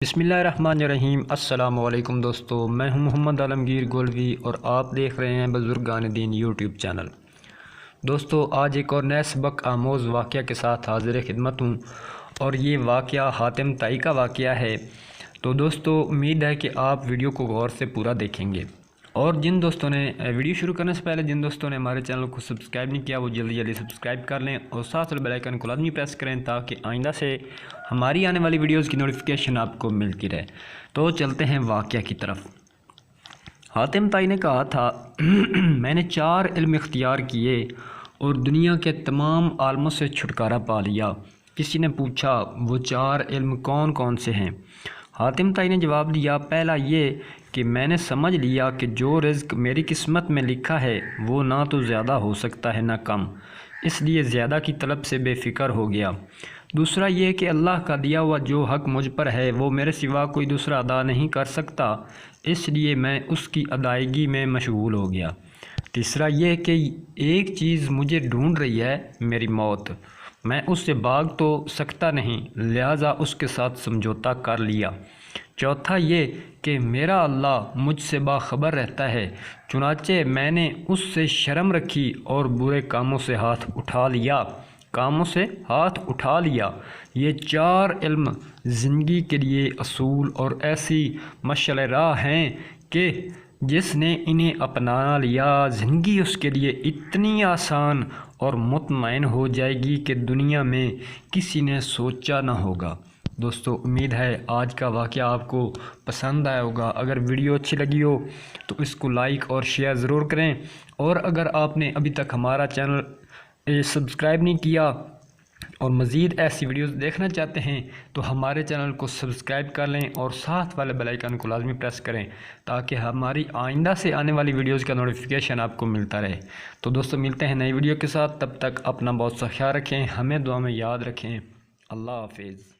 بسم اللہ الرحمن الرحیم۔ السلام علیکم دوستو، میں ہوں محمد عالمگیر گولوی اور آپ دیکھ رہے ہیں بزرگان دین یوٹیوب چینل۔ دوستو آج ایک اور نئے سبق آموز واقعہ کے ساتھ حاضر خدمت ہوں اور یہ واقعہ حاتم طائی کا واقعہ ہے۔ تو دوستو امید ہے کہ آپ ویڈیو کو غور سے پورا دیکھیں گے، اور جن دوستوں نے ویڈیو شروع کرنے سے پہلے جن دوستوں نے ہمارے چینل کو سبسکرائب نہیں کیا وہ جلدی جلدی سبسکرائب کر لیں اور ساتھ بیل آئیکن کو لازمی پریس کریں تاکہ آئندہ سے ہماری آنے والی ویڈیوز کی نوٹیفیکیشن آپ کو ملتی رہے۔ تو چلتے ہیں واقعہ کی طرف۔ حاتم طائی نے کہا تھا میں نے 4 علم اختیار کیے اور دنیا کے تمام عالموں سے چھٹکارا پا لیا۔ کسی نے پوچھا وہ 4 علم کون کون سے ہیں؟ حاتم طائی نے جواب دیا، پہلا یہ کہ میں نے سمجھ لیا کہ جو رزق میری قسمت میں لکھا ہے وہ نہ تو زیادہ ہو سکتا ہے نہ کم، اس لیے زیادہ کی طلب سے بے فکر ہو گیا۔ دوسرا یہ کہ اللہ کا دیا ہوا جو حق مجھ پر ہے وہ میرے سوا کوئی دوسرا ادا نہیں کر سکتا، اس لیے میں اس کی ادائیگی میں مشغول ہو گیا۔ تیسرا یہ کہ ایک چیز مجھے ڈھونڈ رہی ہے، میری موت، میں اس سے بھاگ تو سکتا نہیں، لہٰذا اس کے ساتھ سمجھوتا کر لیا۔ چوتھا یہ کہ میرا اللہ مجھ سے باخبر رہتا ہے، چنانچہ میں نے اس سے شرم رکھی اور برے کاموں سے ہاتھ اٹھا لیا۔ یہ 4 علم زندگی کے لیے اصول اور ایسی مشعل راہ ہیں کہ جس نے انہیں اپنا لیا زندگی اس کے لیے اتنی آسان اور مطمئن ہو جائے گی کہ دنیا میں کسی نے سوچا نہ ہوگا۔ دوستو امید ہے آج کا واقعہ آپ کو پسند آیا ہوگا۔ اگر ویڈیو اچھی لگی ہو تو اس کو لائک اور شیئر ضرور کریں، اور اگر آپ نے ابھی تک ہمارا چینل سبسکرائب نہیں کیا اور مزید ایسی ویڈیوز دیکھنا چاہتے ہیں تو ہمارے چینل کو سبسکرائب کر لیں اور ساتھ والے بیل آئیکن کو لازمی پریس کریں تاکہ ہماری آئندہ سے آنے والی ویڈیوز کا نوٹیفیکیشن آپ کو ملتا رہے۔ تو دوستو ملتے ہیں نئی ویڈیو کے ساتھ، تب تک اپنا بہت سا خیال رکھیں، ہمیں دعا میں یاد رکھیں۔ اللہ حافظ۔